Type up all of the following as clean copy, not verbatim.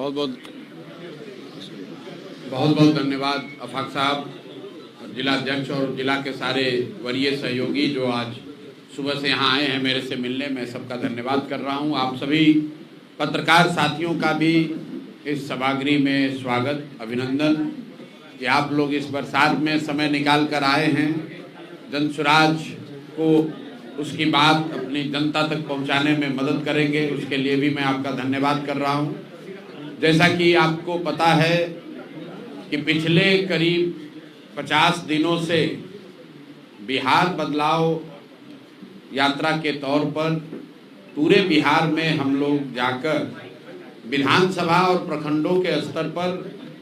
बहुत बहुत धन्यवाद अफाक साहब, जिला अध्यक्ष और जिला के सारे वरीय सहयोगी जो आज सुबह से यहाँ आए हैं मेरे से मिलने। मैं सबका धन्यवाद कर रहा हूँ। आप सभी पत्रकार साथियों का भी इस सभागृह में स्वागत, अभिनंदन कि आप लोग इस बरसात में समय निकाल कर आए हैं। जनसुराज को उसकी बात अपनी जनता तक पहुंचाने में मदद करेंगे, उसके लिए भी मैं आपका धन्यवाद कर रहा हूं। जैसा कि आपको पता है कि पिछले करीब 50 दिनों से बिहार बदलाव यात्रा के तौर पर पूरे बिहार में हम लोग जाकर विधानसभा और प्रखंडों के स्तर पर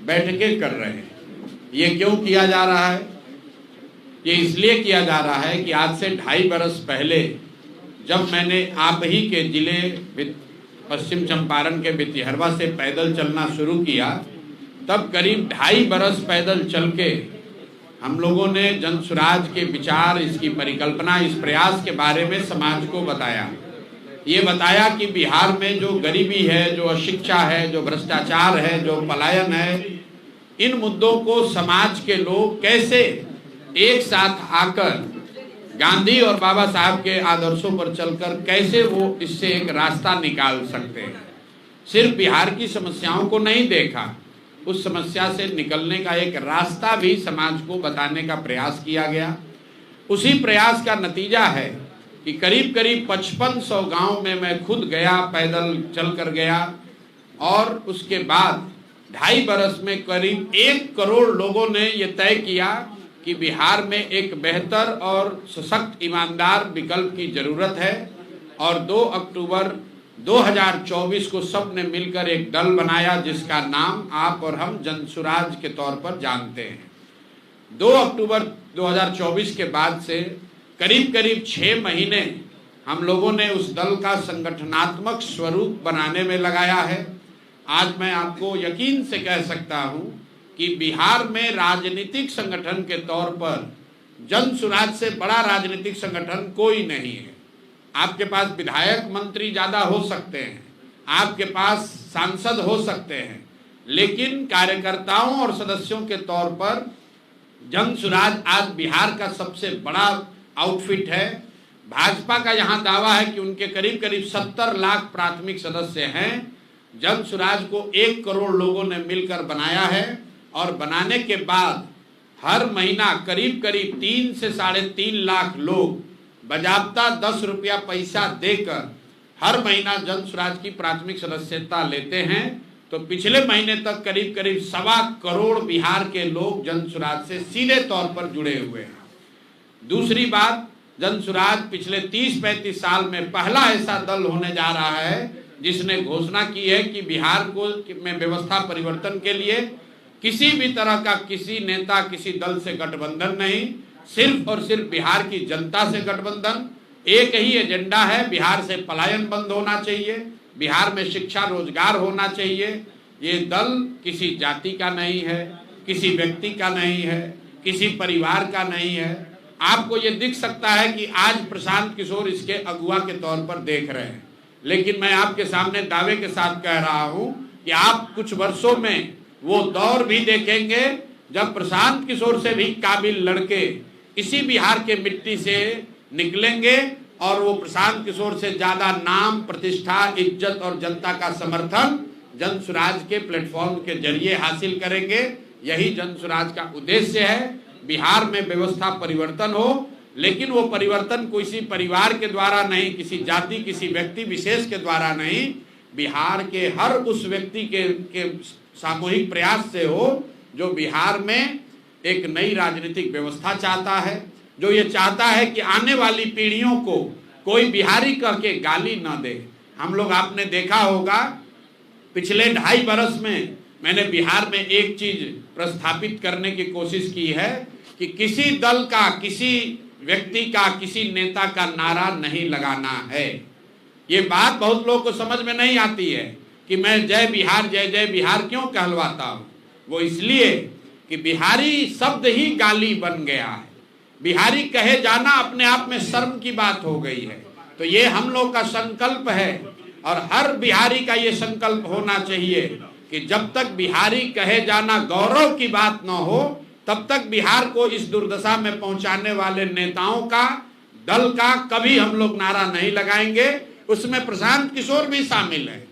बैठकें कर रहे हैं। ये क्यों किया जा रहा है? ये इसलिए किया जा रहा है कि आज से 2.5 बरस पहले जब मैंने आप ही के जिले पश्चिम चंपारण के बितिहरवा से पैदल चलना शुरू किया, तब करीब 2.5 बरस पैदल चल के हम लोगों ने जनसुराज के विचार, इसकी परिकल्पना, इस प्रयास के बारे में समाज को बताया। ये बताया कि बिहार में जो गरीबी है, जो अशिक्षा है, जो भ्रष्टाचार है, जो पलायन है, इन मुद्दों को समाज के लोग कैसे एक साथ आकर गांधी और बाबा साहब के आदर्शों पर चलकर कैसे वो इससे एक रास्ता निकाल सकते हैं। सिर्फ बिहार की समस्याओं को नहीं देखा, उस समस्या से निकलने का एक रास्ता भी समाज को बताने का प्रयास किया गया। उसी प्रयास का नतीजा है कि करीब करीब 5500 गांव में मैं खुद गया, पैदल चल कर गया, और उसके बाद 2.5 बरस में करीब 1 करोड़ लोगों ने ये तय किया कि बिहार में एक बेहतर और सशक्त ईमानदार विकल्प की जरूरत है। और 2 अक्टूबर 2024 को सबने मिलकर एक दल बनाया जिसका नाम आप और हम जनसुराज के तौर पर जानते हैं। 2 अक्टूबर 2024 के बाद से करीब करीब 6 महीने हम लोगों ने उस दल का संगठनात्मक स्वरूप बनाने में लगाया है। आज मैं आपको यकीन से कह सकता हूं कि बिहार में राजनीतिक संगठन के तौर पर जनसुराज से बड़ा राजनीतिक संगठन कोई नहीं है। आपके पास विधायक मंत्री ज्यादा हो सकते हैं, आपके पास सांसद हो सकते हैं, लेकिन कार्यकर्ताओं और सदस्यों के तौर पर जनसुराज आज बिहार का सबसे बड़ा आउटफिट है। भाजपा का यहाँ दावा है कि उनके करीब करीब 70 लाख प्राथमिक सदस्य हैं। जनसुराज को 1 करोड़ लोगों ने मिलकर बनाया है, और बनाने के बाद हर महीना करीब करीब 3 से 3.5 लाख लोग बजाबता 10 रुपया पैसा देकर हर महीना जनसुराज की प्राथमिक सदस्यता लेते हैं। तो पिछले महीने तक करीब करीब 1.25 करोड़ बिहार के लोग जनसुराज से सीधे तौर पर जुड़े हुए हैं। दूसरी बात, जनसुराज पिछले 30-35 साल में पहला ऐसा दल होने जा रहा है जिसने घोषणा की है कि बिहार को में व्यवस्था परिवर्तन के लिए किसी भी तरह का किसी नेता, किसी दल से गठबंधन नहीं, सिर्फ और सिर्फ बिहार की जनता से गठबंधन। एक ही एजेंडा है, बिहार से पलायन बंद होना चाहिए, बिहार में शिक्षा रोजगार होना चाहिए। ये दल किसी जाति का नहीं है, किसी व्यक्ति का नहीं है, किसी परिवार का नहीं है। आपको ये दिख सकता है कि आज प्रशांत किशोर इसके अगुवा के तौर पर देख रहे हैं, लेकिन मैं आपके सामने दावे के साथ कह रहा हूं कि आप कुछ वर्षों में वो दौर भी देखेंगे जब प्रशांत किशोर से भी काबिल लड़के इसी बिहार के मिट्टी से निकलेंगे, और वो प्रशांत किशोर से ज्यादा नाम, प्रतिष्ठा, इज्जत और जनता का समर्थन जनसुराज के प्लेटफॉर्म के जरिए हासिल करेंगे। यही जनसुराज का उद्देश्य है। बिहार में व्यवस्था परिवर्तन हो, लेकिन वो परिवर्तन किसी परिवार के द्वारा नहीं, किसी जाति, किसी व्यक्ति विशेष के द्वारा नहीं, बिहार के हर उस व्यक्ति के सामूहिक प्रयास से हो जो बिहार में एक नई राजनीतिक व्यवस्था चाहता है, जो ये चाहता है कि आने वाली पीढ़ियों को कोई बिहारी कह के गाली ना दे। हम लोग, आपने देखा होगा पिछले 2.5 बरस में मैंने बिहार में एक चीज प्रस्थापित करने की कोशिश की है कि किसी दल का, किसी व्यक्ति का, किसी नेता का नारा नहीं लगाना है। ये बात बहुत लोगों को समझ में नहीं आती है कि मैं जय बिहार, जय जय बिहार क्यों कहलवाता हूं। वो इसलिए कि बिहारी शब्द ही गाली बन गया है। बिहारी कहे जाना अपने आप में शर्म की बात हो गई है। तो ये हम लोग का संकल्प है, और हर बिहारी का ये संकल्प होना चाहिए कि जब तक बिहारी कहे जाना गौरव की बात न हो, तब तक बिहार को इस दुर्दशा में पहुंचाने वाले नेताओं का, दल का कभी हम लोग नारा नहीं लगाएंगे। उसमें प्रशांत किशोर भी शामिल है।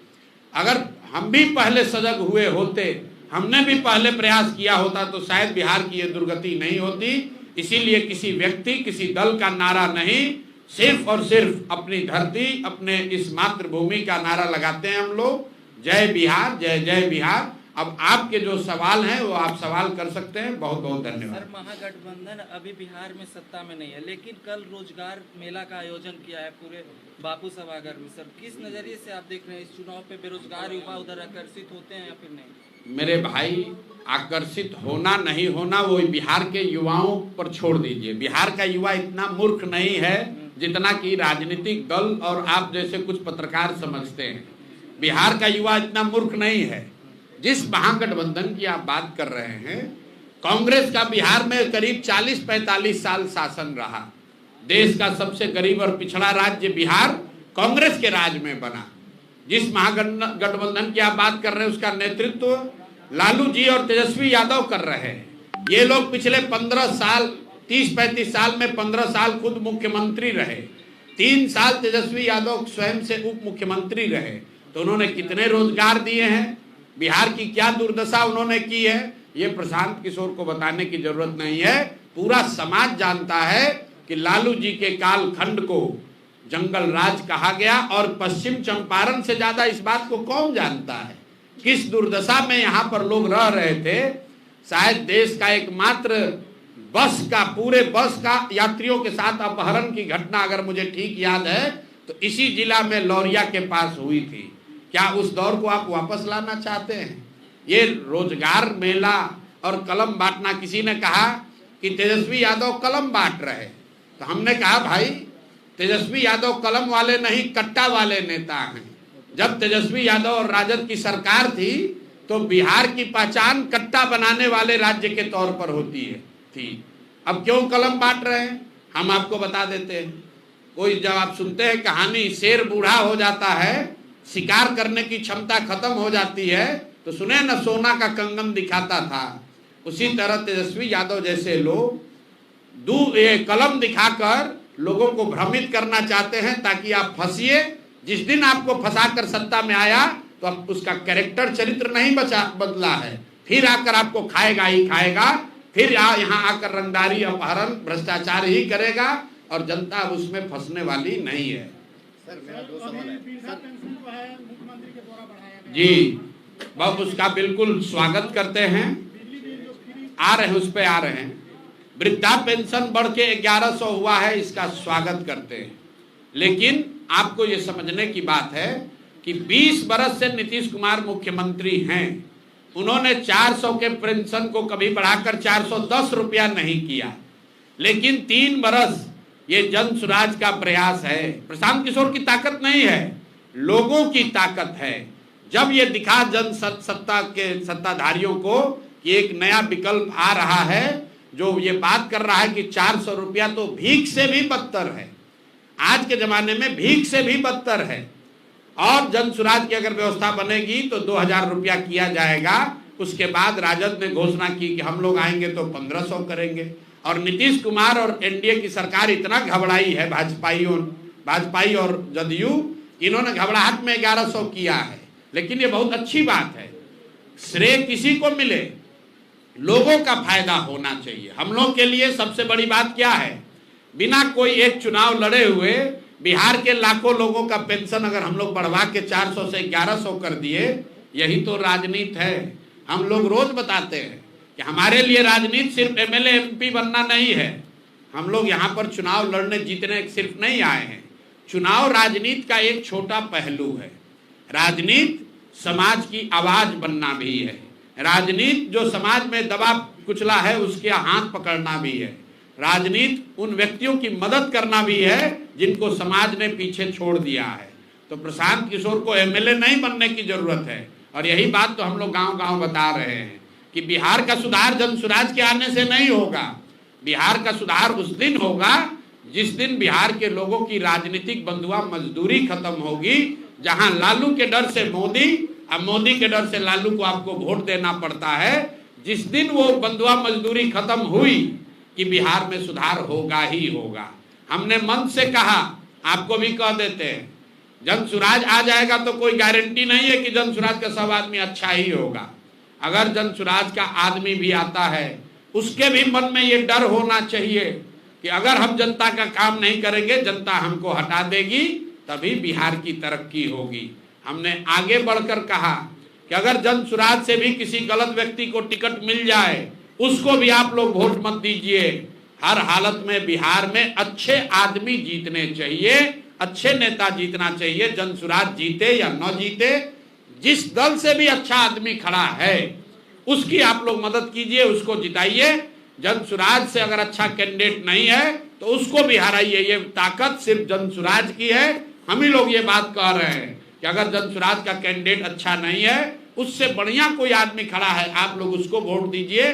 अगर हम भी पहले सजग हुए होते, हमने भी पहले प्रयास किया होता, तो शायद बिहार की ये दुर्गति नहीं होती। इसीलिए किसी व्यक्ति, किसी दल का नारा नहीं, सिर्फ और सिर्फ अपनी धरती, अपने इस मातृभूमि का नारा लगाते हैं हम लोग। जय बिहार, जय जय बिहार। अब आपके जो सवाल हैं वो आप सवाल कर सकते हैं। बहुत बहुत धन्यवाद। सर, महागठबंधन अभी बिहार में सत्ता में नहीं है, लेकिन कल रोजगार मेला का आयोजन किया है पूरे बापू सभागार में। सर, किस नजरिए से आप देख रहे हैं इस चुनाव पे? बेरोजगार युवा उधर आकर्षित होते हैं या फिर नहीं? मेरे भाई, आकर्षित होना नहीं होना वो बिहार के युवाओं पर छोड़ दीजिए। बिहार का युवा इतना मूर्ख नहीं है जितना कि राजनीतिक दल और आप जैसे कुछ पत्रकार समझते हैं। बिहार का युवा इतना मूर्ख नहीं है। जिस महागठबंधन की आप बात कर रहे हैं, कांग्रेस का बिहार में करीब 40-45 साल शासन रहा। देश का सबसे गरीब और पिछड़ा राज्य बिहार कांग्रेस के राज में बना। जिस महागठबंधन की आप बात कर रहे हैं उसका नेतृत्व लालू जी और तेजस्वी यादव कर रहे हैं। ये लोग पिछले 15 साल, 30-35 साल में 15 साल खुद मुख्यमंत्री रहे। 3 साल तेजस्वी यादव स्वयं से उप मुख्यमंत्री रहे। तो उन्होंने कितने रोजगार दिए हैं, बिहार की क्या दुर्दशा उन्होंने की है, ये प्रशांत किशोर को बताने की जरूरत नहीं है। पूरा समाज जानता है कि लालू जी के कालखंड को जंगल राज कहा गया, और पश्चिम चंपारण से ज्यादा इस बात को कौन जानता है किस दुर्दशा में यहाँ पर लोग रह रहे थे। शायद देश का एकमात्र बस का, पूरे बस का यात्रियों के साथ अपहरण की घटना अगर मुझे ठीक याद है तो इसी जिला में लौरिया के पास हुई थी। क्या उस दौर को आप वापस लाना चाहते हैं? ये रोजगार मेला और कलम बांटना, किसी ने कहा कि तेजस्वी यादव कलम बांट रहे, तो हमने कहा भाई तेजस्वी यादव कलम वाले नहीं, कट्टा वाले नेता हैं। जब तेजस्वी यादव और राजद की सरकार थी तो बिहार की पहचान कट्टा बनाने वाले राज्य के तौर पर होती है थी। अब क्यों कलम बांट रहे हैं हम आपको बता देते हैं। कोई जब आप सुनते हैं कहानी, शेर बूढ़ा हो जाता है, शिकार करने की क्षमता खत्म हो जाती है, तो सुने न सोना का कंगन दिखाता था। उसी तरह तेजस्वी यादव जैसे लोग कलम दिखाकर लोगों को भ्रमित करना चाहते हैं ताकि आप फंसिए। जिस दिन आपको फंसाकर सत्ता में आया तो अब उसका कैरेक्टर, चरित्र नहीं बदला है, फिर आकर आपको खाएगा ही खाएगा। फिर यहाँ आकर रंगदारी, अपहरण, भ्रष्टाचार ही करेगा और जनता अब उसमें फंसने वाली नहीं है। सर, मेरा 2 सवाल है। जी, बहुत उसका बिल्कुल स्वागत करते हैं। आ रहे हैं, उस पे आ रहे हैं। वृद्धा पेंशन बढ़ के 1100 हुआ है, इसका स्वागत करते हैं। लेकिन आपको ये समझने की बात है कि 20 बरस से नीतीश कुमार मुख्यमंत्री हैं। उन्होंने 400 के पेंशन को कभी बढ़ाकर 410 रुपया नहीं किया। लेकिन 3 बरस ये जन सुराज का प्रयास है। प्रशांत किशोर की ताकत नहीं है, लोगों की ताकत है। जब ये दिखा जन सत्ता के सत्ताधारियों को कि एक नया विकल्प आ रहा है जो ये बात कर रहा है कि 400 रुपया तो भीख से भी बदतर है, आज के जमाने में भीख से भी बदतर है। और जन सुराज की अगर व्यवस्था बनेगी तो 2000 रुपया किया जाएगा। उसके बाद राजद ने घोषणा की कि हम लोग आएंगे तो 1500 करेंगे। और नीतीश कुमार और एनडीए की सरकार इतना घबराई है, भाजपाई और जदयू, इन्होंने घबराहट में 1100 किया है। लेकिन ये बहुत अच्छी बात है। श्रेय किसी को मिले, लोगों का फायदा होना चाहिए। हम लोग के लिए सबसे बड़ी बात क्या है, बिना कोई एक चुनाव लड़े हुए बिहार के लाखों लोगों का पेंशन अगर हम लोग बढ़वा के 400 से 1100 कर दिए, यही तो राजनीति है। हम लोग रोज बताते हैं कि हमारे लिए राजनीति सिर्फ एमएलए एमपी बनना नहीं है। हम लोग यहाँ पर चुनाव लड़ने जीतने सिर्फ नहीं आए हैं। चुनाव राजनीति का एक छोटा पहलू है। राजनीति समाज की आवाज बनना भी है। राजनीति जो समाज में दबा कुचला है उसके हाथ पकड़ना भी है। राजनीति उन व्यक्तियों की मदद करना भी है जिनको समाज ने पीछे छोड़ दिया है। तो प्रशांत किशोर को एमएलए नहीं बनने की जरूरत है। और यही बात तो हम लोग गांव-गांव बता रहे हैं कि बिहार का सुधार जन सुराज के आने से नहीं होगा। बिहार का सुधार उस दिन होगा जिस दिन बिहार के लोगों की राजनीतिक बंधुआ मजदूरी खत्म होगी। जहां लालू के डर से मोदी अब मोदी के डर से लालू को आपको वोट देना पड़ता है। जिस दिन वो बंधुआ मजदूरी खत्म हुई कि बिहार में सुधार होगा ही होगा। हमने मन से कहा, आपको भी कह देते हैं, जन सुराज आ जाएगा तो कोई गारंटी नहीं है कि जन सुराज का सब आदमी अच्छा ही होगा। अगर जन सुराज का आदमी भी आता है, उसके भी मन में ये डर होना चाहिए कि अगर हम जनता का काम नहीं करेंगे, जनता हमको हटा देगी, तभी बिहार की तरक्की होगी। हमने आगे बढ़कर कहा कि अगर जन सुराज से भी किसी गलत व्यक्ति को टिकट मिल जाए, उसको भी आप लोग वोट मत दीजिए। हर हालत में बिहार में अच्छे आदमी जीतने चाहिए, अच्छे नेता जीतना चाहिए। जन सुराज जीते या न जीते, जिस दल से भी अच्छा आदमी खड़ा है उसकी आप लोग मदद कीजिए, उसको जिताइए। जन सुराज से अगर अच्छा कैंडिडेट नहीं है तो उसको भी हराइए। ये ताकत सिर्फ जन सुराज की है। हम ही लोग ये बात कह रहे हैं कि अगर जन सुराज का कैंडिडेट अच्छा नहीं है, उससे बढ़िया कोई आदमी खड़ा है, आप लोग उसको वोट दीजिए।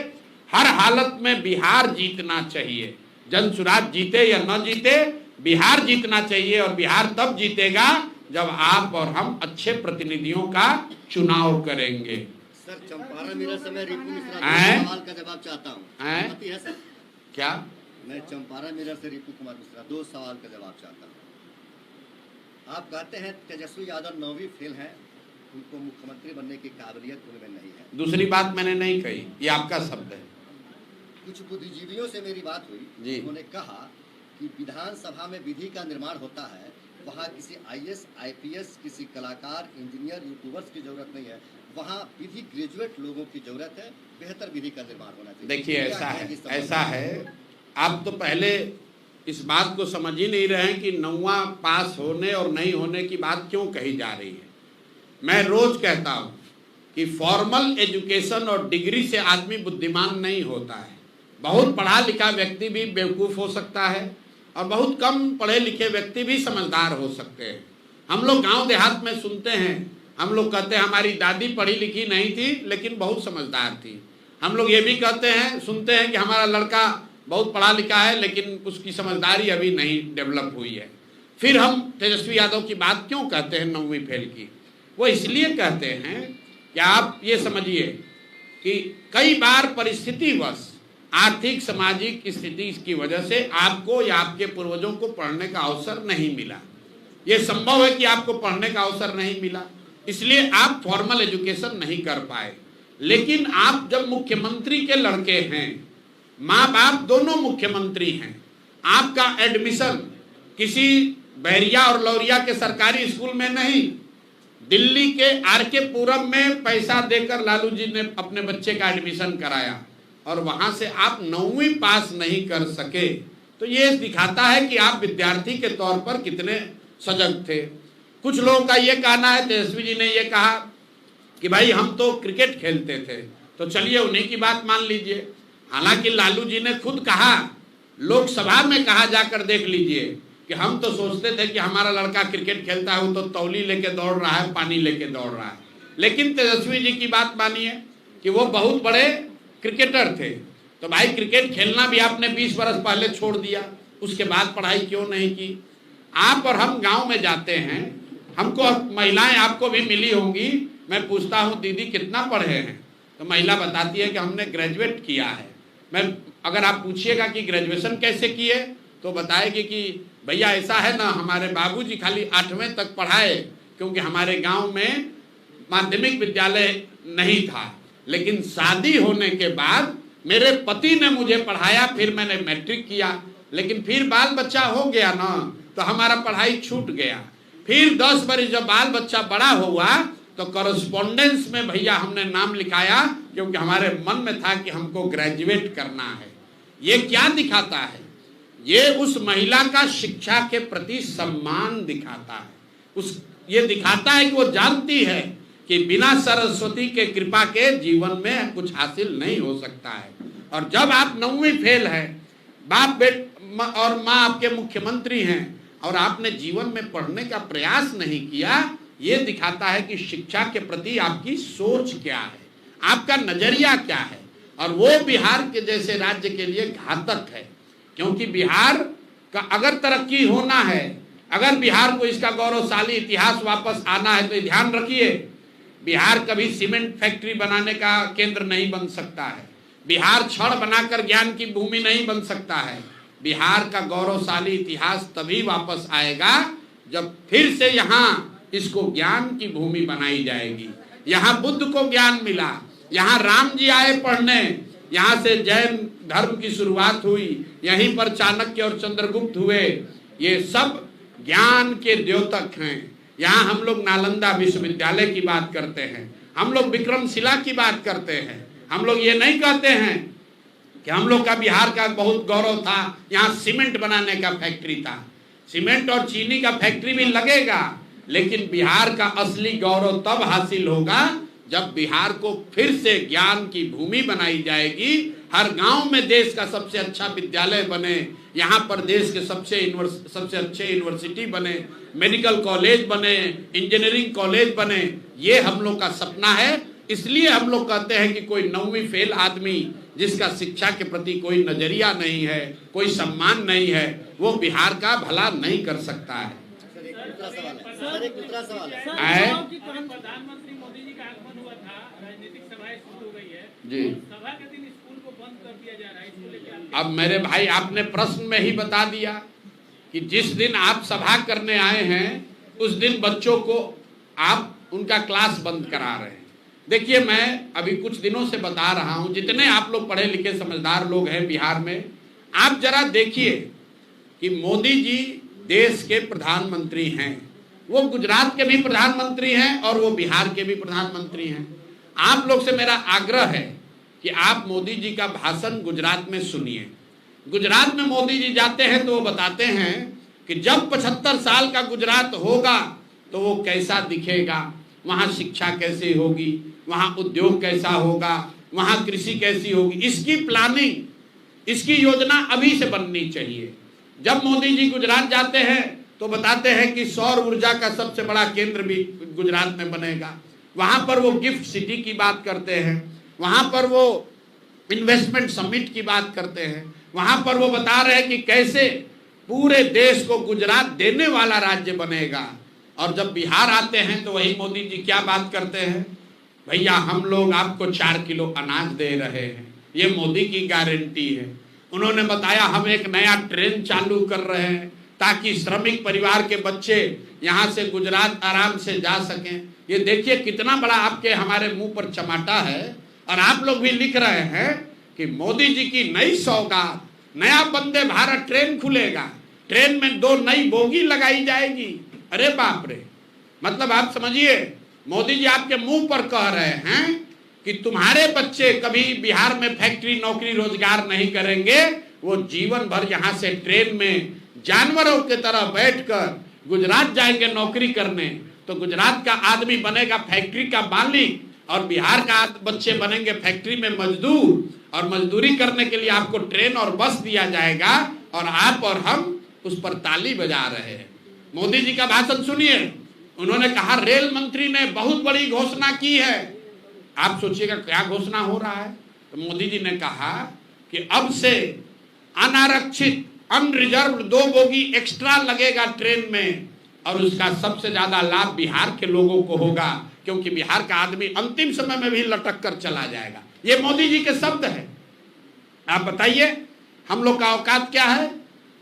हर हालत में बिहार जीतना चाहिए। जन सुराज जीते या न जीते, बिहार जीतना चाहिए। और बिहार तब जीतेगा जब आप और हम अच्छे प्रतिनिधियों का चुनाव करेंगे। सर, चंपारण मिरर से मैं रिपु मिश्रा दो सवाल का जवाब चाहता हूँ। अनुमति है सर? क्या? मैं चंपारण मिरर से रिपु कुमार मिश्रा 2 सवाल का जवाब चाहता हूँ। आप कहते हैं तेजस्वी यादव 9वीं फेल हैं, उनको मुख्यमंत्री बनने की काबिलियत उनमें नहीं है। दूसरी बात मैंने नहीं कही, ये आपका शब्द है। कुछ बुद्धिजीवियों से मेरी बात हुई, उन्होंने कहा कि विधानसभा में विधि का निर्माण होता है, वहाँ किसी IAS, IPS, किसी कलाकार, इंजीनियर, यूट्यूबर्स की जरूरत नहीं है, वहाँ विधि ग्रेजुएट लोगों की जरूरत है। बेहतर विधि का निर्माण होना चाहिए। देखिए, ऐसा है, आप तो पहले इस बात को समझ ही नहीं रहे हैं कि 9वां पास होने और नहीं होने की बात क्यों कही जा रही है। मैं रोज कहता हूँ कि फॉर्मल एजुकेशन और डिग्री से आदमी बुद्धिमान नहीं होता है। बहुत पढ़ा लिखा व्यक्ति भी बेवकूफ़ हो सकता है और बहुत कम पढ़े लिखे व्यक्ति भी समझदार हो सकते हैं। हम लोग गांव देहात में सुनते हैं, हम लोग कहते हैं हमारी दादी पढ़ी लिखी नहीं थी लेकिन बहुत समझदार थी। हम लोग ये भी कहते हैं, सुनते हैं कि हमारा लड़का बहुत पढ़ा लिखा है लेकिन उसकी समझदारी अभी नहीं डेवलप हुई है। फिर हम तेजस्वी यादव की बात क्यों कहते हैं 9वीं फेल की? वो इसलिए कहते हैं कि आप ये समझिए कि कई बार परिस्थितिवश, आर्थिक सामाजिक स्थिति की वजह से आपको या आपके पूर्वजों को पढ़ने का अवसर नहीं मिला। ये संभव है कि आपको पढ़ने का अवसर नहीं मिला, इसलिए आप फॉर्मल एजुकेशन नहीं कर पाए। लेकिन आप जब मुख्यमंत्री के लड़के हैं, माँ बाप दोनों मुख्यमंत्री हैं, आपका एडमिशन किसी बहरिया और लौरिया के सरकारी स्कूल में नहीं, दिल्ली के RK पुरम में पैसा देकर लालू जी ने अपने बच्चे का एडमिशन कराया और वहां से आप 9वीं पास नहीं कर सके, तो ये दिखाता है कि आप विद्यार्थी के तौर पर कितने सजग थे। कुछ लोगों का ये कहना है, तेजस्वी जी ने ये कहा कि भाई हम तो क्रिकेट खेलते थे, तो चलिए उन्हीं की बात मान लीजिए। हालांकि लालू जी ने खुद कहा, लोकसभा में कहा, जाकर देख लीजिए कि हम तो सोचते थे कि हमारा लड़का क्रिकेट खेलता है, वो तो तौली लेके दौड़ रहा है, पानी लेके दौड़ रहा है। लेकिन तेजस्वी जी की बात मानिए कि वो बहुत बड़े क्रिकेटर थे। तो भाई क्रिकेट खेलना भी आपने 20 बरस पहले छोड़ दिया, उसके बाद पढ़ाई क्यों नहीं की? आप और हम गांव में जाते हैं, हमको महिलाएं आपको भी मिली होंगी, मैं पूछता हूं दीदी कितना पढ़े हैं, तो महिला बताती है कि हमने ग्रेजुएट किया है। मैं अगर आप पूछिएगा कि ग्रेजुएशन कैसे किए, तो बताएगी कि भैया ऐसा है ना, हमारे बाबूजी खाली 8वें तक पढ़ाए, क्योंकि हमारे गांव में माध्यमिक विद्यालय नहीं था, लेकिन शादी होने के बाद मेरे पति ने मुझे पढ़ाया, फिर मैंने मैट्रिक किया, लेकिन फिर बाल बच्चा हो गया ना, तो हमारा पढ़ाई छूट गया। फिर 10 बरस जब बाल बच्चा बड़ा हुआ तो करस्पॉन्डेंस में भैया हमने नाम लिखाया, क्योंकि हमारे मन में था कि हमको ग्रेजुएट करना है। ये क्या दिखाता है? ये उस महिला का शिक्षा के प्रति सम्मान दिखाता है। ये दिखाता है कि वो जानती है कि बिना सरस्वती के कृपा के जीवन में कुछ हासिल नहीं हो सकता है। और जब आप 9वीं फेल है, बाप और माँ आपके मुख्यमंत्री हैं और आपने जीवन में पढ़ने का प्रयास नहीं किया, ये दिखाता है कि शिक्षा के प्रति आपकी सोच क्या है, आपका नजरिया क्या है। और वो बिहार के जैसे राज्य के लिए घातक है, क्योंकि बिहार का अगर तरक्की होना है, अगर बिहार को इसका गौरवशाली इतिहास वापस आना है, तो ध्यान रखिए बिहार कभी सीमेंट फैक्ट्री बनाने का केंद्र नहीं बन सकता है। बिहार छड़ बनाकर ज्ञान की भूमि नहीं बन सकता है। बिहार का गौरवशाली इतिहास तभी वापस आएगा जब फिर से यहाँ इसको ज्ञान की भूमि बनाई जाएगी। यहाँ बुद्ध को ज्ञान मिला, यहाँ राम जी आए पढ़ने, यहाँ से जैन धर्म की शुरुआत हुई, यहीं पर चाणक्य और चंद्रगुप्त हुए। ये सब ज्ञान के द्योतक हैं। यहाँ हम लोग नालंदा विश्वविद्यालय की बात करते हैं, हम लोग विक्रमशिला की बात करते हैं। हम लोग ये नहीं कहते हैं कि हम लोग का बिहार का बहुत गौरव था, यहाँ सीमेंट बनाने का फैक्ट्री था। सीमेंट और चीनी का फैक्ट्री भी लगेगा, लेकिन बिहार का असली गौरव तब हासिल होगा जब बिहार को फिर से ज्ञान की भूमि बनाई जाएगी। हर गांव में देश का सबसे अच्छा विद्यालय बने, यहाँ पर देश के सबसे अच्छे यूनिवर्सिटी बने, मेडिकल कॉलेज बने, इंजीनियरिंग कॉलेज बने। ये हम लोग का सपना है। इसलिए हम लोग कहते हैं कि कोई 9वीं फेल आदमी जिसका शिक्षा के प्रति कोई नजरिया नहीं है, कोई सम्मान नहीं है, वो बिहार का भला नहीं कर सकता है। प्रधानमंत्री मोदी जी का आगमन हुआ था, राजनीतिक सभाएं शुरू हो गई है जी, सभा के दिन स्कूल को बंद कर दिया जा रहा है, इसको लेकर अब मेरे भाई आपने प्रश्न में ही बता दिया कि जिस दिन आप सभा करने आए हैं उस दिन बच्चों को आप उनका क्लास बंद करा रहे हैं। देखिए, मैं अभी कुछ दिनों से बता रहा हूं, जितने आप लोग पढ़े लिखे समझदार लोग हैं बिहार में, आप जरा देखिए कि मोदी जी देश के प्रधानमंत्री हैं, वो गुजरात के भी प्रधानमंत्री हैं और वो बिहार के भी प्रधानमंत्री हैं। आप लोग से मेरा आग्रह है कि आप मोदी जी का भाषण गुजरात में सुनिए। गुजरात में मोदी जी जाते हैं तो वो बताते हैं कि जब 75 साल का गुजरात होगा तो वो कैसा दिखेगा, वहाँ शिक्षा कैसे होगी, वहाँ उद्योग कैसा होगा, वहाँ कृषि कैसी होगी। इसकी प्लानिंग, इसकी योजना अभी से बननी चाहिए। जब मोदी जी गुजरात जाते हैं तो बताते हैं कि सौर ऊर्जा का सबसे बड़ा केंद्र भी गुजरात में बनेगा। वहाँ पर वो गिफ्ट सिटी की बात करते हैं, वहाँ पर वो इन्वेस्टमेंट समिट की बात करते हैं, वहाँ पर वो बता रहे हैं कि कैसे पूरे देश को गुजरात देने वाला राज्य बनेगा। और जब बिहार आते हैं तो वही मोदी जी क्या बात करते हैं, भैया हम लोग आपको 4 किलो अनाज दे रहे हैं, ये मोदी की गारंटी है। उन्होंने बताया हम एक नया ट्रेन चालू कर रहे हैं ताकि श्रमिक परिवार के बच्चे यहाँ से गुजरात आराम से जा सकें। ये देखिए कितना बड़ा आपके हमारे मुंह पर चमाटा है। और आप लोग भी लिख रहे हैं कि मोदी जी की नई सौगात, नया वंदे भारत ट्रेन खुलेगा, ट्रेन में 2 नई बोगी लगाई जाएगी। अरे बाप रे, मतलब आप समझिए मोदी जी आपके मुंह पर कह रहे हैं कि तुम्हारे बच्चे कभी बिहार में फैक्ट्री नौकरी रोजगार नहीं करेंगे, वो जीवन भर यहाँ से ट्रेन में जानवरों की तरह बैठकर गुजरात जाएंगे नौकरी करने। तो गुजरात का आदमी बनेगा फैक्ट्री का मालिक और बिहार का बच्चे बनेंगे फैक्ट्री में मजदूर, और मजदूरी करने के लिए आपको ट्रेन और बस दिया जाएगा और आप और हम उस पर ताली बजा रहे हैं। मोदी जी का भाषण सुनिए। उन्होंने कहा रेल मंत्री ने बहुत बड़ी घोषणा की है। आप सोचिएगा क्या घोषणा हो रहा है। तो मोदी जी ने कहा कि अब से अनारक्षित अनरिजर्व 2 बोगी एक्स्ट्रा लगेगा ट्रेन में, और उसका सबसे ज्यादा लाभ बिहार के लोगों को होगा, क्योंकि बिहार का आदमी अंतिम समय में भी लटक कर चला जाएगा। ये मोदी जी के शब्द है। आप बताइए हम लोग का औकात क्या है।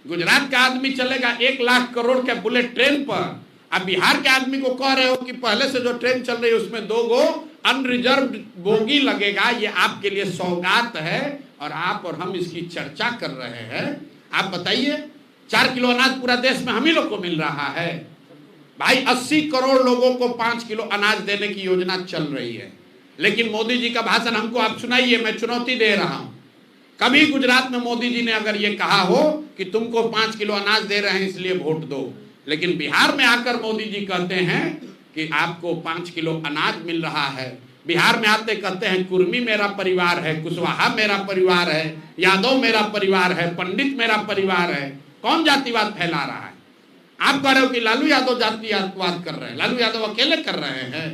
गुजरात का आदमी चलेगा 1 लाख करोड़ के बुलेट ट्रेन पर, अब बिहार के आदमी को कह रहे हो कि पहले से जो ट्रेन चल रही है उसमें 2 गो अनरिजर्व बोगी लगेगा। ये आपके लिए सौगात है और आप और हम इसकी चर्चा कर रहे हैं। आप बताइए 4 किलो अनाज पूरा देश में हम ही लोग को मिल रहा है। भाई 80 करोड़ लोगों को 5 किलो अनाज देने की योजना चल रही है, लेकिन मोदी जी का भाषण हमको आप सुनाइए। मैं चुनौती दे रहा हूं, कभी गुजरात में मोदी जी ने अगर ये कहा हो कि तुमको 5 किलो अनाज दे रहे हैं इसलिए वोट दो, लेकिन बिहार में आकर मोदी जी कहते हैं कि आपको 5 किलो अनाज मिल रहा है। बिहार में आते कहते हैं कुर्मी मेरा परिवार है, कुशवाहा मेरा परिवार है, यादव मेरा परिवार है, पंडित मेरा परिवार है। कौन जातिवाद फैला रहा है? आप कह रहे हो कि लालू यादव जातिवाद कर रहे हैं। लालू यादव अकेले कर रहे हैं।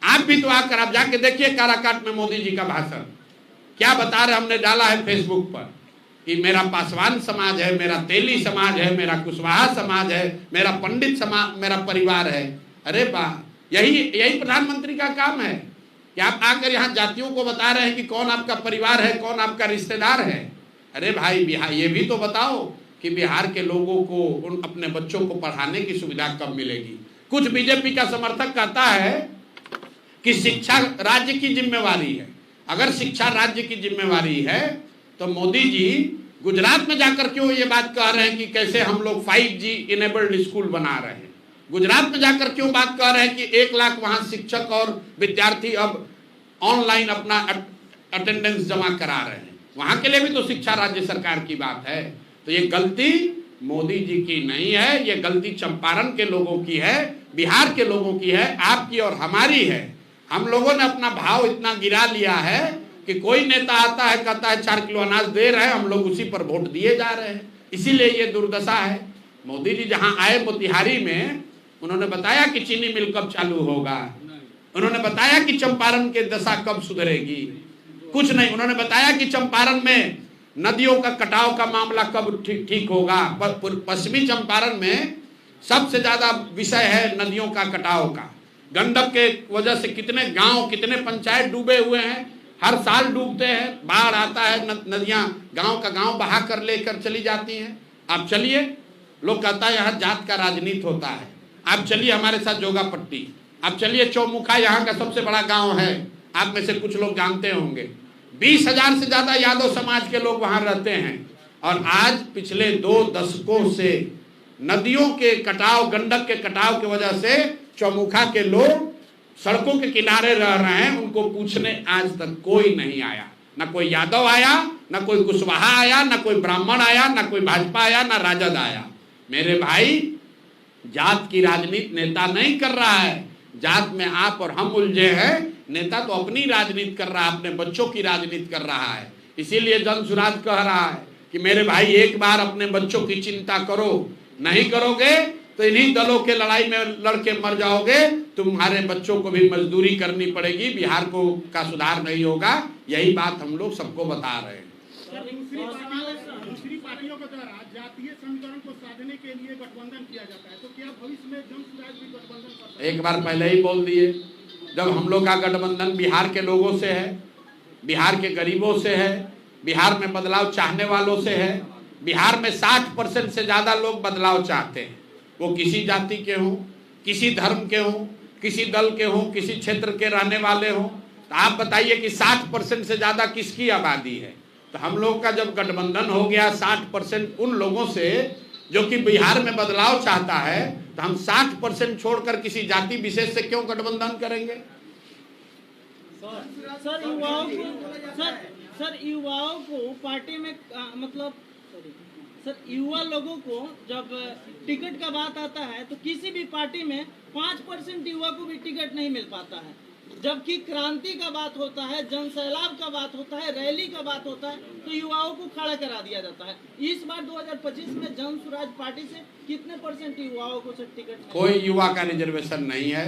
आप भी तो आकर आप जाके देखिए काराकाट में मोदी जी का भाषण क्या बता रहे। हमने डाला है फेसबुक पर कि मेरा पासवान समाज है, मेरा तेली समाज है, मेरा कुशवाहा समाज है, मेरा पंडित समाज मेरा परिवार है। अरे वाह, यही प्रधानमंत्री का काम है कि आप आकर यहाँ जातियों को बता रहे हैं कि कौन आपका परिवार है, कौन आपका रिश्तेदार है। अरे भाई, बिहार ये भी तो बताओ कि बिहार के लोगों को उन अपने बच्चों को पढ़ाने की सुविधा कब मिलेगी। कुछ बीजेपी का समर्थक कहता है कि शिक्षा राज्य की जिम्मेवारी है। अगर शिक्षा राज्य की जिम्मेवारी है तो मोदी जी गुजरात में जाकर क्यों ये बात कह रहे हैं कि कैसे हम लोग 5G इनेबल्ड स्कूल बना रहे हैं? गुजरात में जाकर क्यों बात कर रहे हैं कि 1 लाख वहां शिक्षक और विद्यार्थी अब ऑनलाइन अपना अटेंडेंस जमा करा रहे हैं? वहां के लिए भी तो शिक्षा राज्य सरकार की बात है। तो ये गलती मोदी जी की नहीं है, ये गलती चंपारण के लोगों की है, बिहार के लोगों की है, आपकी और हमारी है। हम लोगों ने अपना भाव इतना गिरा लिया है कि कोई नेता आता है, कहता है 4 किलो अनाज दे रहे हैं, हम लोग उसी पर वोट दिए जा रहे हैं। इसीलिए ये दुर्दशा है। मोदी जी जहां आए मोतिहारी में, उन्होंने बताया कि चीनी मिल कब चालू होगा, उन्होंने बताया कि चंपारण के दशा कब सुधरेगी, कुछ नहीं। उन्होंने बताया कि चंपारण में नदियों का कटाव का मामला कब ठीक होगा। पश्चिमी चंपारण में सबसे ज्यादा विषय है नदियों का कटाव का। गंडक के वजह से कितने गांव, कितने पंचायत डूबे हुए हैं, हर साल डूबते हैं। बाढ़ आता है, नदियां गांव का गांव बहा कर लेकर चली जाती हैं। आप चलिए, लोग कहता है यहाँ जात का राजनीति होता है। आप चलिए हमारे साथ जोगापट्टी, आप चलिए चौमुखा, यहाँ का सबसे बड़ा गांव है, आप में से कुछ लोग जानते होंगे। 20,000 से ज्यादा यादव समाज के लोग वहां रहते हैं। और आज पिछले 2 दशकों से नदियों के कटाव, गंडक के कटाव की वजह से चौमुखा के लोग सड़कों के किनारे रह रहे हैं। उनको पूछने आज तक कोई नहीं आया, ना कोई यादव आया, ना कोई कुशवाहा आया, ना कोई ब्राह्मण आया, ना कोई भाजपा आया, ना राजद आया। मेरे भाई, जात की राजनीति नेता नहीं कर रहा है। जात में आप और हम उलझे हैं, नेता तो अपनी राजनीति कर रहा है, अपने बच्चों की राजनीति कर रहा है। इसीलिए जनसुराज कह रहा है कि मेरे भाई एक बार अपने बच्चों की चिंता करो, नहीं करोगे तो इन्हीं दलों के लड़ाई में लड़के मर जाओगे, तुम्हारे बच्चों को भी मजदूरी करनी पड़ेगी, बिहार को का सुधार नहीं होगा। यही बात हम लोग सबको बता रहे हैं। दूसरी पार्टियों के द्वारा जातीय समीकरण को साधने के लिए गठबंधन किया जाता है, तो क्या भविष्य में जनसुराज भी गठबंधन कर सकता है? एक बार पहले ही बोल दिए, जब हम लोग का गठबंधन बिहार के लोगों से है, बिहार के गरीबों से है, बिहार में बदलाव चाहने वालों से है। बिहार में 60% से ज्यादा लोग बदलाव चाहते हैं, वो किसी जाति के हों, किसी धर्म के हों, किसी दल के हों, किसी क्षेत्र के रहने वाले हों। तो आप बताइए कि 60% से ज्यादा किसकी आबादी है? तो हम लोग का जब गठबंधन हो गया 60% उन लोगों से जो कि बिहार में बदलाव चाहता है, तो हम 60% छोड़कर किसी जाति विशेष से क्यों गठबंधन करेंगे? सर युवाओं को पार्टी में मतलब सर युवा लोगों को जब टिकट का बात आता है तो किसी भी पार्टी में 5% युवा को भी टिकट नहीं मिल पाता है। जबकि क्रांति का बात होता है, जन सैलाब का बात होता है, रैली का बात होता है, तो युवाओं को खड़ा करा दिया जाता है। इस बार 2025 में जनसुराज पार्टी से कितने % युवाओं को सर टिकट? कोई युवा का रिजर्वेशन नहीं है।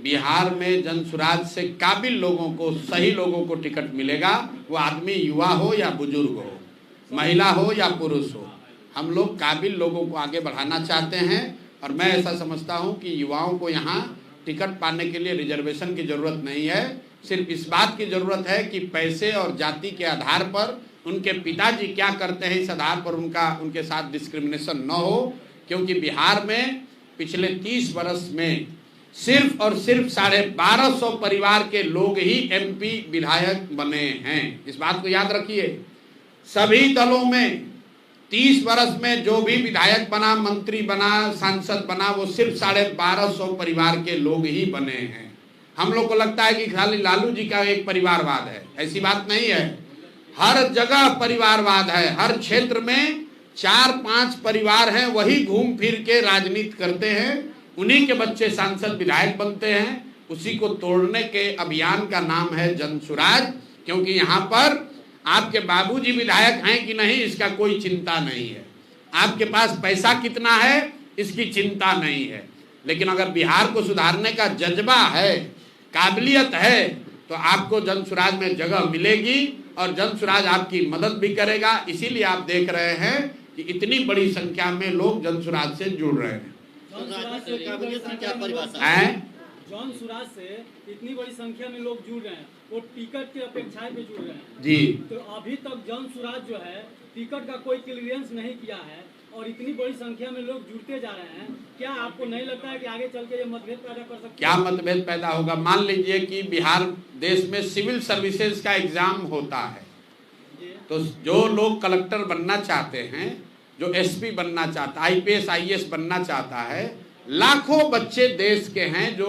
बिहार में जनसुराज से काबिल लोगों को, सही लोगों को टिकट मिलेगा। वो आदमी युवा हो या बुजुर्ग हो, महिला हो या पुरुष हो, हम लोग काबिल लोगों को आगे बढ़ाना चाहते हैं। और मैं ऐसा समझता हूं कि युवाओं को यहाँ टिकट पाने के लिए रिजर्वेशन की जरूरत नहीं है। सिर्फ इस बात की जरूरत है कि पैसे और जाति के आधार पर उनके पिताजी क्या करते हैं, इस आधार पर उनके साथ डिस्क्रिमिनेशन न हो। क्योंकि बिहार में पिछले 30 वर्ष में सिर्फ और सिर्फ 1250 परिवार के लोग ही MP विधायक बने हैं। इस बात को याद रखिए। सभी दलों में 30 वर्ष में जो भी विधायक बना, मंत्री बना, सांसद बना, वो सिर्फ 1250 परिवार के लोग ही बने हैं। हम लोग को लगता है कि खाली लालू जी का एक परिवारवाद है, ऐसी बात नहीं है। हर जगह परिवारवाद है। हर क्षेत्र में 4-5 परिवार हैं, वही घूम फिर के राजनीति करते हैं, उन्हीं के बच्चे सांसद विधायक बनते हैं। उसी को तोड़ने के अभियान का नाम है जनसुराज। क्योंकि यहाँ पर आपके बाबूजी विधायक हैं कि नहीं, इसका कोई चिंता नहीं है। आपके पास पैसा कितना है, इसकी चिंता नहीं है। लेकिन अगर बिहार को सुधारने का जज्बा है, काबिलियत है, तो आपको जनसुराज में जगह मिलेगी और जनसुराज आपकी मदद भी करेगा। इसीलिए आप देख रहे हैं कि इतनी बड़ी संख्या में लोग जनसुराज से जुड़ रहे हैं। काबिलियत की क्या परिभाषा है? जॉन सुराज से इतनी बड़ी संख्या में लोग जुड़ रहे हैं, वो टिकट की अपेक्षाएं में जुड़ रहे हैं जी। तो अभी तक जॉन सुराज जो है टिकट का कोई क्लियरेंस नहीं किया है और इतनी बड़ी संख्या में लोग जुड़ते जा रहे हैं, क्या आपको नहीं लगता है कि आगे चल के ये मतभेद पैदा कर सकते हैं? क्या मतभेद पैदा होगा? मान लीजिए कि बिहार देश में सिविल सर्विसेज का एग्जाम होता है, तो जो लोग कलेक्टर बनना चाहते हैं, जो एसपी बनना चाहता, आईपीएस आईएएस बनना चाहता है, लाखों बच्चे देश के हैं जो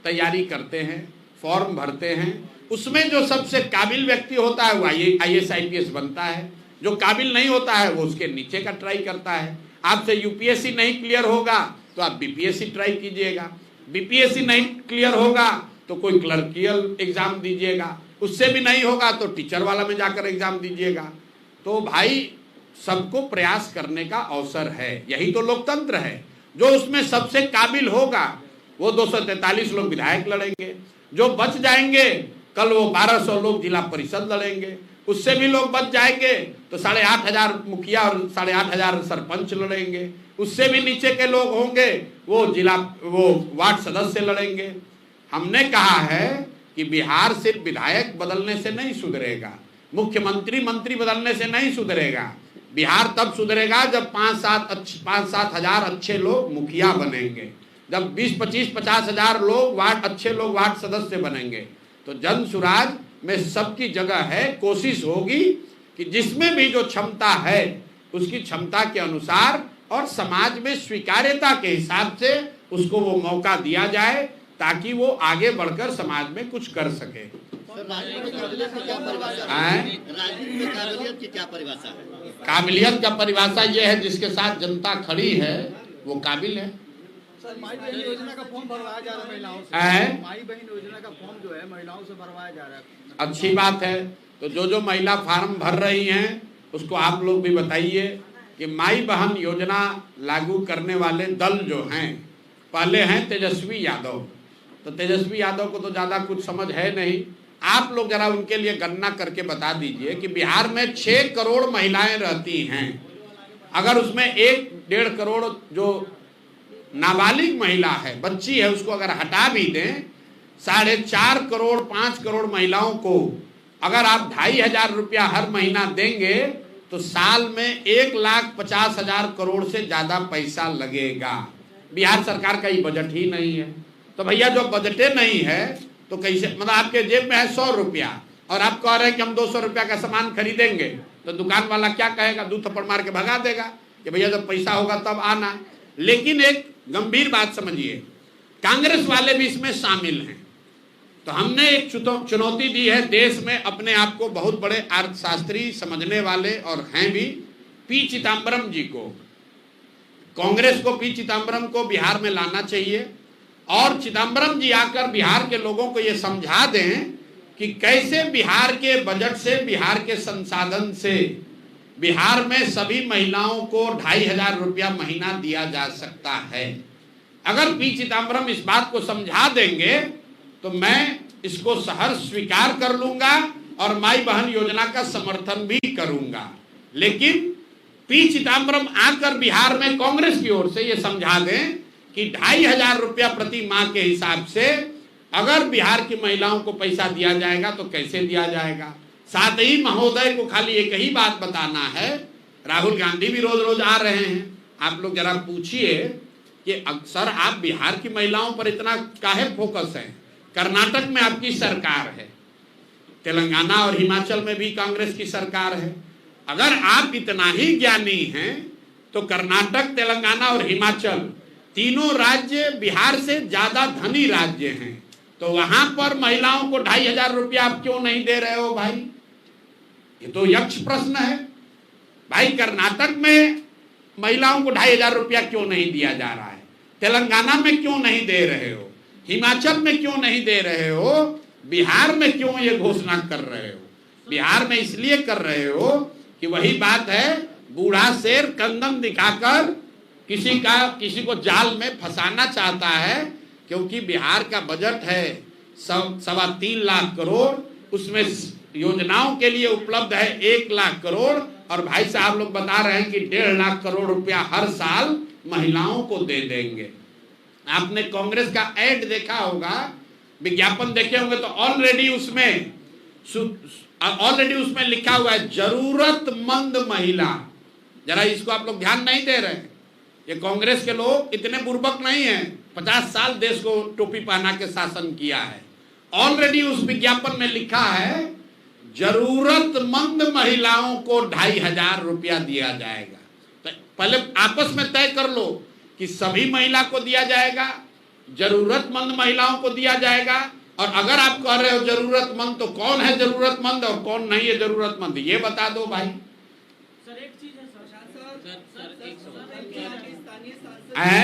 तैयारी करते हैं, फॉर्म भरते हैं। उसमें जो सबसे काबिल व्यक्ति होता है वो आईएएस आईपीएस बनता है, जो काबिल नहीं होता है वो उसके नीचे का ट्राई करता है। आपसे यूपीएससी नहीं क्लियर होगा तो आप बीपीएससी ट्राई कीजिएगा, बीपीएससी नहीं क्लियर होगा तो कोई क्लर्कियल एग्जाम दीजिएगा, उससे भी नहीं होगा तो टीचर वाला में जाकर एग्जाम दीजिएगा। तो भाई सबको प्रयास करने का अवसर है, यही तो लोकतंत्र है। जो उसमें सबसे काबिल होगा वो 243 लोग विधायक लड़ेंगे, जो बच जाएंगे कल वो 1200 लोग जिला परिषद लड़ेंगे, उससे भी लोग बच जाएंगे तो 8500 मुखिया और 8500 सरपंच लड़ेंगे, उससे भी नीचे के लोग होंगे वो वार्ड सदस्य लड़ेंगे। हमने कहा है कि बिहार सिर्फ विधायक बदलने से नहीं सुधरेगा, मुख्यमंत्री मंत्री बदलने से नहीं सुधरेगा। बिहार तब सुधरेगा जब 5-7 हजार अच्छे लोग मुखिया बनेंगे, जब 20-25-50 हजार लोग अच्छे लोग वार्ड सदस्य बनेंगे। तो जन सुराज में सबकी जगह है। कोशिश होगी कि जिसमें भी जो क्षमता है उसकी क्षमता के अनुसार और समाज में स्वीकार्यता के हिसाब से उसको वो मौका दिया जाए ताकि वो आगे बढ़कर समाज में कुछ कर सके। राजनीति में क्या परिभाषा है? राजनीति में काबिलियत की क्या परिभाषा है? काबिलियत का परिभाषा ये है जिसके साथ जनता खड़ी है वो काबिल है। माई बहन योजना का फॉर्म भरवाया जा रहा है महिलाओं से। माई बहन योजना का फॉर्म जो है महिलाओं से भरवाया जा रहा है। अच्छी बात है। तो जो महिला फार्म भर रही हैं उसको आप लोग भी बताइए कि माई बहन योजना लागू करने वाले दल जो हैं, पहले हैं तेजस्वी यादव। तो तेजस्वी यादव को तो ज़्यादा कुछ समझ है नहीं, आप लोग जरा उनके लिए गणना करके बता दीजिए कि बिहार में 6 करोड़ महिलाएं रहती हैं। अगर उसमें 1-1.5 करोड़ जो नाबालिग महिला है, बच्ची है, उसको अगर हटा भी दें, 4.5 करोड़ 5 करोड़ महिलाओं को अगर आप 2,500 रुपया हर महीना देंगे तो साल में 1,50,000 करोड़ से ज़्यादा पैसा लगेगा। बिहार सरकार का ये बजट ही नहीं है। तो भैया जो बजटे नहीं है तो कैसे, मतलब आपके जेब में है 100 रुपया और आप कह रहे हैं कि हम 200 रुपया का सामान खरीदेंगे, तो दुकान वाला क्या कहेगा? 2 थप्पड़ मार के भगा देगा कि भैया जब पैसा होगा तब आना। लेकिन एक गंभीर बात समझिए, कांग्रेस वाले भी इसमें शामिल हैं। तो हमने एक चुनौती दी है देश में अपने आप को बहुत बड़े अर्थशास्त्री समझने वाले और हैं भी, पी चिदम्बरम जी को, कांग्रेस को पी चिदम्बरम को बिहार में लाना चाहिए और चिदम्बरम जी आकर बिहार के लोगों को ये समझा दें कि कैसे बिहार के बजट से, बिहार के संसाधन से बिहार में सभी महिलाओं को 2,500 रुपया महीना दिया जा सकता है। अगर पी चिदम्बरम इस बात को समझा देंगे तो मैं इसको सहर्ष स्वीकार कर लूंगा और माई बहन योजना का समर्थन भी करूंगा। लेकिन पी चिदम्बरम आकर बिहार में कांग्रेस की ओर से ये समझा दें कि 2,500 रुपया प्रति माह के हिसाब से अगर बिहार की महिलाओं को पैसा दिया जाएगा तो कैसे दिया जाएगा। साथ ही महोदय को खाली एक ही बात बताना है, राहुल गांधी भी रोज रोज आ रहे हैं, आप लोग जरा पूछिए कि अक्सर आप बिहार की महिलाओं पर इतना काहे फोकस है? कर्नाटक में आपकी सरकार है, तेलंगाना और हिमाचल में भी कांग्रेस की सरकार है। अगर आप इतना ही ज्ञानी हैं तो कर्नाटक, तेलंगाना और हिमाचल तीनों राज्य बिहार से ज्यादा धनी राज्य हैं, तो वहां पर महिलाओं को 2,500 रुपया आप क्यों नहीं दे रहे हो भाई? ये तो यक्ष प्रश्न है भाई। कर्नाटक में महिलाओं को 2,500 रुपया क्यों नहीं दिया जा रहा है? तेलंगाना में क्यों नहीं दे रहे हो? हिमाचल में क्यों नहीं दे रहे हो? बिहार में क्यों ये घोषणा कर रहे हो? बिहार में इसलिए कर रहे हो कि वही बात है, बूढ़ा शेर कंदन दिखाकर किसी को जाल में फंसाना चाहता है। क्योंकि बिहार का बजट है 3.25 लाख करोड़, उसमें योजनाओं के लिए उपलब्ध है 1 लाख करोड़ और भाई साहब लोग बता रहे हैं कि 1.5 लाख करोड़ रुपया हर साल महिलाओं को दे देंगे। आपने कांग्रेस का ऐड देखा होगा, विज्ञापन देखे होंगे, तो ऑलरेडी उसमें लिखा हुआ है जरूरतमंद महिला। जरा इसको आप लोग ध्यान नहीं दे रहे। ये कांग्रेस के लोग इतने बुर्बक नहीं हैं, 50 साल देश को टोपी पहना के शासन किया है। ऑलरेडी उस विज्ञापन में लिखा है जरूरतमंद महिलाओं को 2500 रुपया दिया जाएगा। तो पहले आपस में तय कर लो कि सभी महिला को दिया जाएगा, जरूरतमंद महिलाओं को दिया जाएगा। और अगर आप कह रहे हो जरूरतमंद, तो कौन है जरूरतमंद और कौन नहीं है जरूरतमंद, ये बता दो भाई। सर एक चीज है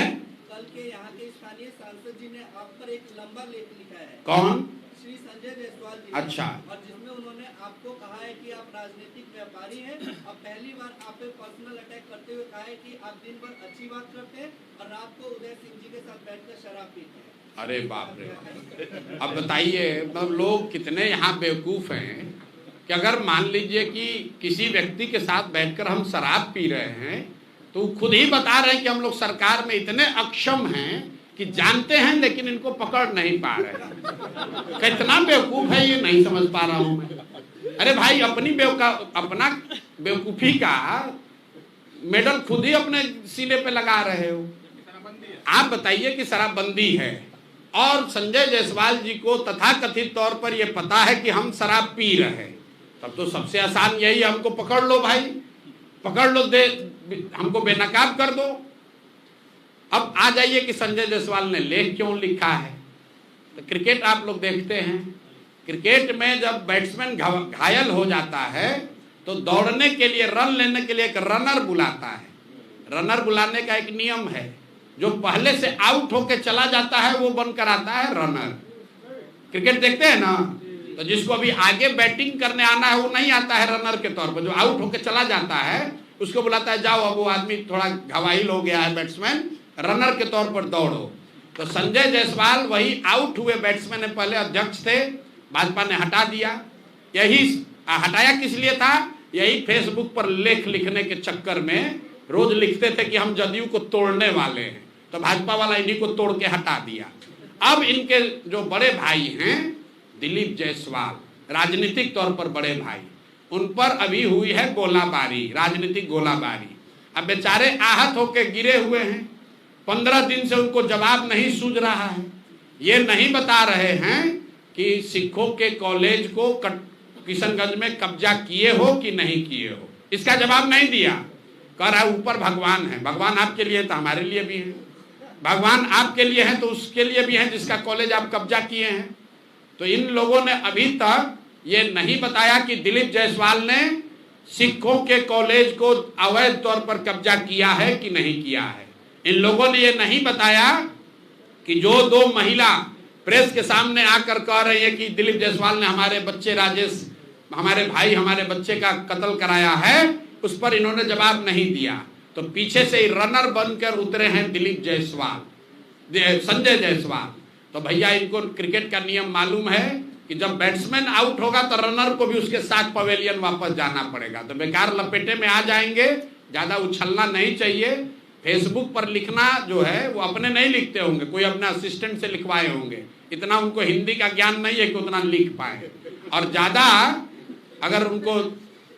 कल के यहाँ के स्थानीय सांसद जी ने आप पर एक लंबा लेख लिखा है। कौन? श्री संजय जायसवाल जी। अच्छा। और जिसमें उन्होंने आपको कहा है कि आप राजनीतिक व्यापारी हैं। अब पहली बार आप पे पर्सनल अटैक करते हुए कहा है कि आप दिन भर अच्छी बात करते हैं और रात को उदय सिंह जी के साथ बैठकर शराब पीते हैं। अरे बाप रे। अब बताइए, मतलब लोग कितने यहाँ बेवकूफ हैं कि अगर मान लीजिए कि किसी व्यक्ति के साथ बैठकर हम शराब पी रहे हैं, तो खुद ही बता रहे हैं कि हम लोग सरकार में इतने अक्षम हैं कि जानते हैं लेकिन इनको पकड़ नहीं पा रहे। कितना बेवकूफ है ये नहीं समझ पा रहा हूं मैं। अरे भाई, अपना बेवकूफी का मेडल खुद ही अपने सीने पे लगा रहे हो। आप बताइए कि शराबबंदी है और संजय जायसवाल जी को तथाकथित तौर पर यह पता है कि हम शराब पी रहे हैं, तब तो सबसे आसान यही है, हमको पकड़ लो भाई, पकड़ लो, हमको बेनकाब कर दो। अब आ जाइए कि संजय जायसवाल ने लेख क्यों लिखा है। तो क्रिकेट आप लोग देखते हैं, क्रिकेट में जब बैट्समैन घायल हो जाता है तो दौड़ने के लिए, रन लेने के लिए एक रनर बुलाता है। रनर बुलाने का एक नियम है, जो पहले से आउट होके चला जाता है वो बनकर आता है रनर। क्रिकेट देखते हैं ना, तो जिसको अभी आगे बैटिंग करने आना है वो नहीं आता है रनर के तौर पर, जो आउट होके चला जाता है उसको बुलाता है, जाओ अब वो आदमी थोड़ा घायल हो गया है बैट्समैन, रनर के तौर पर दौड़ो। तो संजय जायसवाल वही आउट हुए बैट्समैन ने पहले अध्यक्ष थे, भाजपा ने हटा दिया। यही हटाया किस लिए था? यही फेसबुक पर लेख लिखने के चक्कर में रोज लिखते थे कि हम जदयू को तोड़ने वाले हैं, तो भाजपा वाला इन्हीं को तोड़ के हटा दिया। अब इनके जो बड़े भाई हैं दिलीप जायसवाल, राजनीतिक तौर पर बड़े भाई, उन पर अभी हुई है गोलाबारी, राजनीतिक गोलाबारी। अब बेचारे आहत होकर गिरे हुए हैं, 15 दिन से उनको जवाब नहीं सूझ रहा है। ये नहीं बता रहे हैं कि सिखों के कॉलेज को किशनगंज में कब्जा किए हो कि नहीं किए हो, इसका जवाब नहीं दिया। कह रहा है ऊपर भगवान है। भगवान आपके लिए तो हमारे लिए भी है, भगवान आपके लिए है तो उसके लिए भी है जिसका कॉलेज आप कब्जा किए हैं। तो इन लोगों ने अभी तक ये नहीं बताया कि दिलीप जायसवाल ने सिखों के कॉलेज को अवैध तौर पर कब्जा किया है कि नहीं किया है। इन लोगों ने ये नहीं बताया कि जो 2 महिला प्रेस के सामने आकर कह रही है कि दिलीप जायसवाल ने हमारे बच्चे राजेश, हमारे भाई, हमारे बच्चे का कत्ल कराया है, उस पर इन्होंने जवाब नहीं दिया। तो पीछे से ही रनर बनकर उतरे हैं दिलीप जायसवाल, संजय जायसवाल। तो भैया इनको क्रिकेट का नियम मालूम है कि जब बैट्समैन आउट होगा तो रनर को भी उसके साथ पवेलियन वापस जाना पड़ेगा। तो बेकार लपेटे में आ जाएंगे, ज्यादा उछलना नहीं चाहिए। फेसबुक पर लिखना जो है वो अपने नहीं लिखते होंगे, कोई अपने असिस्टेंट से लिखवाए होंगे, इतना उनको हिंदी का ज्ञान नहीं है कि उतना लिख पाए। और ज्यादा अगर उनको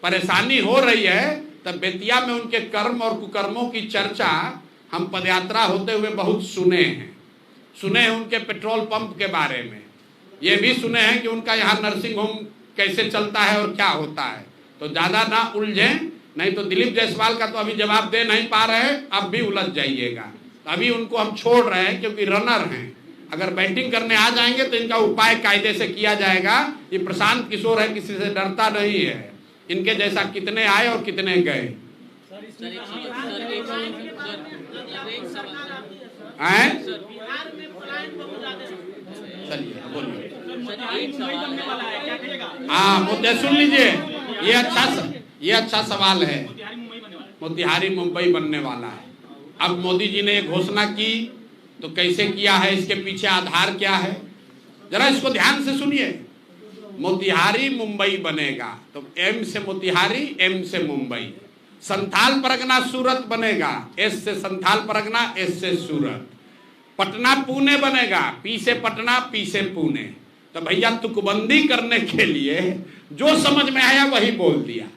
परेशानी हो रही है तब बेतिया में उनके कर्म और कुकर्मों की चर्चा हम पदयात्रा होते हुए बहुत सुने हैं उनके पेट्रोल पंप के बारे में, ये भी सुने हैं कि उनका यहाँ नर्सिंग होम कैसे चलता है और क्या होता है। तो ज्यादा ना उलझें, नहीं तो दिलीप जायसवाल का तो अभी जवाब दे नहीं पा रहे हैं, अब भी उलझ जाइएगा। तो अभी उनको हम छोड़ रहे हैं क्योंकि रनर हैं, अगर बैटिंग करने आ जाएंगे तो इनका उपाय कायदे से किया जाएगा। ये प्रशांत किशोर है, किसी से डरता नहीं है, इनके जैसा कितने आए और कितने गए। चलिए बोलिए। हाँ, मुद्दे सुन लीजिए, ये अच्छा सवाल है। मोतिहारी मुंबई बनने वाला है। अब मोदी जी ने घोषणा की तो कैसे किया है, इसके पीछे आधार क्या है, जरा इसको ध्यान से सुनिए। मोतिहारी मुंबई बनेगा तो एम से मोतिहारी, एम से मुंबई। संथाल परगना सूरत बनेगा, एस से संथाल परगना, एस से सूरत। पटना पुणे बनेगा, पी से पटना पी से पुणे। तो भैया तुकबंदी करने के लिए जो समझ में आया वही बोल दिया।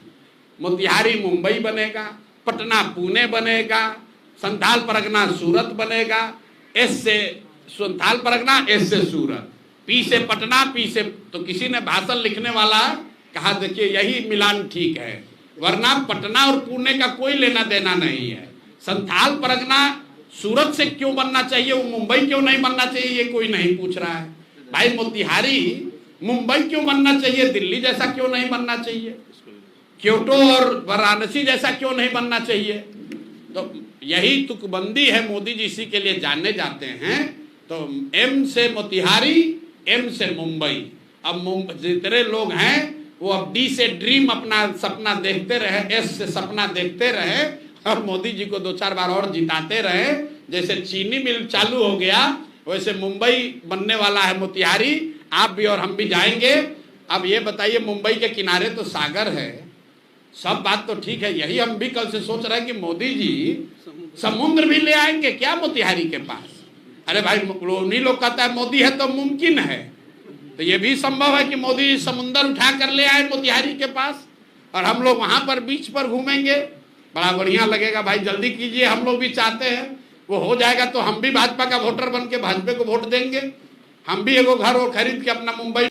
मोतिहारी मुंबई बनेगा, पटना पुणे बनेगा, संथाल परगना सूरत बनेगा, एस से संथाल परगना, एस से सूरत, पी से पटना पी से। तो किसी ने भाषण लिखने वाला कहा देखिए यही मिलान ठीक है, वरना पटना और पुणे का कोई लेना देना नहीं है। संथाल परगना सूरत से क्यों बनना चाहिए, वो मुंबई क्यों नहीं बनना चाहिए, ये कोई नहीं पूछ रहा है। भाई मोतिहारी मुंबई क्यों बनना चाहिए, दिल्ली जैसा क्यों नहीं बनना चाहिए, क्योटो और वाराणसी जैसा क्यों नहीं बनना चाहिए। तो यही तुकबंदी है। मोदी जी इसी के लिए जाने जाते हैं। तो एम से मोतिहारी, एम से मुंबई। अब जितने लोग हैं वो अब डी से ड्रीम अपना सपना देखते रहे, एस से सपना देखते रहे और मोदी जी को 2-4 बार और जिताते रहे। जैसे चीनी मिल चालू हो गया वैसे मुंबई बनने वाला है मोतिहारी। आप भी और हम भी जाएंगे। अब ये बताइए मुंबई के किनारे तो सागर है, सब बात तो ठीक है। यही हम भी कल से सोच रहे हैं कि मोदी जी समुद्र भी ले आएंगे क्या मोतिहारी के पास। अरे भाई उन्हीं लोग कहता है मोदी है तो मुमकिन है, तो ये भी संभव है कि मोदी जी समुद्र उठा कर ले आए मोतिहारी के पास और हम लोग वहां पर बीच पर घूमेंगे। बड़ा बढ़िया लगेगा। भाई जल्दी कीजिए, हम लोग भी चाहते हैं। वो हो जाएगा तो हम भी भाजपा का वोटर बन के भाजपा को वोट देंगे। हम भी एगो घर और खरीद के अपना मुंबई